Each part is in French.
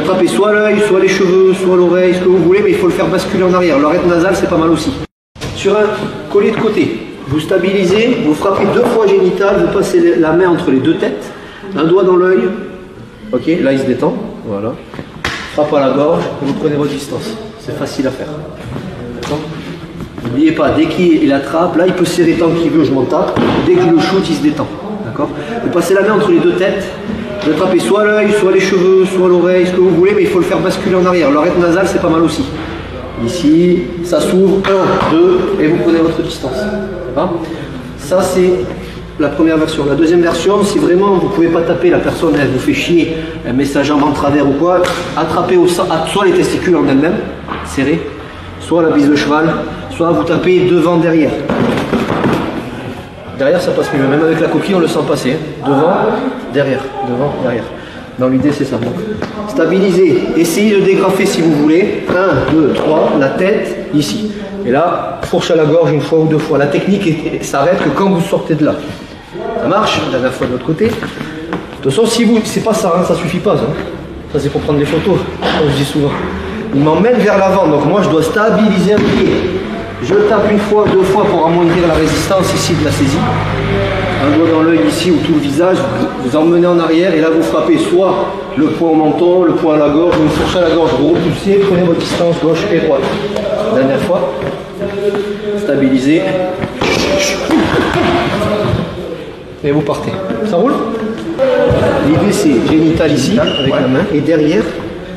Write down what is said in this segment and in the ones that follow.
attraper soit l'œil, soit les cheveux, soit l'oreille, ce que vous voulez, mais il faut le faire basculer en arrière. L'oreille nasale, c'est pas mal aussi. Sur un collier de côté, vous stabilisez, vous frappez 2 fois génital, vous passez la main entre les 2 têtes, un doigt dans l'œil, ok, là il se détend, voilà. Frappe à la gorge, et vous prenez votre distance. C'est facile à faire. D'accord ? N'oubliez pas, dès qu'il attrape, là il peut serrer tant qu'il veut, je m'en tape. Dès qu'il le shoot, il se détend. D'accord ? Vous passez la main entre les 2 têtes, vous attrapez soit l'œil, soit les cheveux, soit l'oreille, ce que vous voulez, mais il faut le faire basculer en arrière. L'oreille nasale, c'est pas mal aussi. Ici, ça s'ouvre, 1, 2, et vous prenez votre distance. Ça, c'est la première version. La deuxième version, si vraiment vous ne pouvez pas taper, la personne, elle vous fait chier, elle met sa jambe en travers ou quoi, attrapez soit les testicules en elles-mêmes, serrés, soit la bise de cheval, soit vous tapez devant, derrière. Derrière, ça passe mieux. Même avec la coquille, on le sent passer. Devant, derrière. Devant, derrière. Dans l'idée, c'est ça. Donc, stabilisez. Essayez de dégrafer si vous voulez. 1, 2, 3, la tête, ici. Et là, fourche à la gorge 1 fois ou 2 fois. La technique s'arrête que quand vous sortez de là. Ça marche. La dernière fois de l'autre côté. De toute façon, si vous... C'est pas ça, hein, ça suffit pas. Ça, ça c'est pour prendre des photos, comme je dis souvent. Il m'emmène vers l'avant. Donc moi, je dois stabiliser un pied. Je tape 1 fois, 2 fois pour amoindrir la résistance ici de la saisie. Un doigt dans l'œil ici ou tout le visage, vous emmenez en arrière et là vous frappez soit le poing au menton, le poing à la gorge, une fourche à la gorge, vous repoussez, prenez votre distance gauche et droite. Dernière fois, stabilisez. Et vous partez. Ça roule? L'idée c'est génital ici, avec la main, et derrière,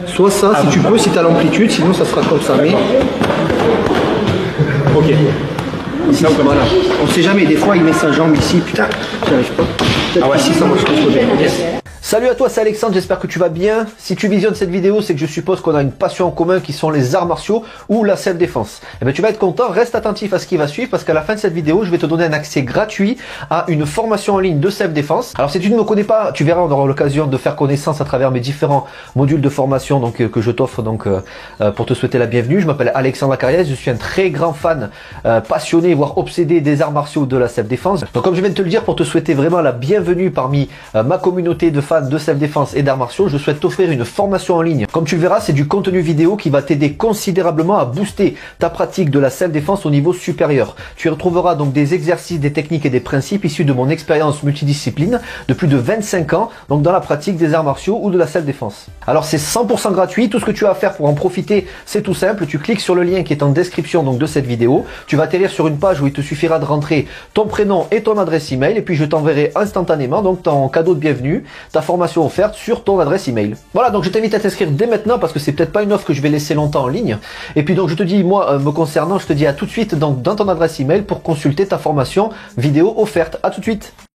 soit ça si tu peux, si tu as l'amplitude, sinon ça sera comme ça. Mais... Ok. Ici, voilà. On ne sait jamais, des fois il met sa jambe ici, putain, j'y arrive pas. Peut-être ici ça marche plus bien. Yes. Salut à toi, c'est Alexandre, j'espère que tu vas bien. Si tu visionnes cette vidéo, c'est que je suppose qu'on a une passion en commun qui sont les arts martiaux ou la self-défense. Et bien tu vas être content, reste attentif à ce qui va suivre parce qu'à la fin de cette vidéo, je vais te donner un accès gratuit à une formation en ligne de self-défense. Alors si tu ne me connais pas, tu verras, on aura l'occasion de faire connaissance à travers mes différents modules de formation donc, que je t'offre donc pour te souhaiter la bienvenue. Je m'appelle Alexandre Acariès, je suis un très grand fan, passionné, voire obsédé des arts martiaux de la self-défense. Donc comme je viens de te le dire, pour te souhaiter vraiment la bienvenue parmi ma communauté de fans de self-défense et d'arts martiaux, je souhaite t'offrir une formation en ligne. Comme tu le verras, c'est du contenu vidéo qui va t'aider considérablement à booster ta pratique de la self-défense au niveau supérieur. Tu y retrouveras donc des exercices, des techniques et des principes issus de mon expérience multidiscipline de plus de 25 ans, donc dans la pratique des arts martiaux ou de la self-défense. Alors c'est 100% gratuit, tout ce que tu as à faire pour en profiter, c'est tout simple, tu cliques sur le lien qui est en description donc de cette vidéo, tu vas atterrir sur une page où il te suffira de rentrer ton prénom et ton adresse email et puis je t'enverrai instantanément donc ton cadeau de bienvenue, ta formation offerte sur ton adresse email. Voilà, donc je t'invite à t'inscrire dès maintenant parce que c'est peut-être pas une offre que je vais laisser longtemps en ligne. Et puis donc je te dis, moi me concernant, je te dis à tout de suite donc dans ton adresse email pour consulter ta formation vidéo offerte. À tout de suite.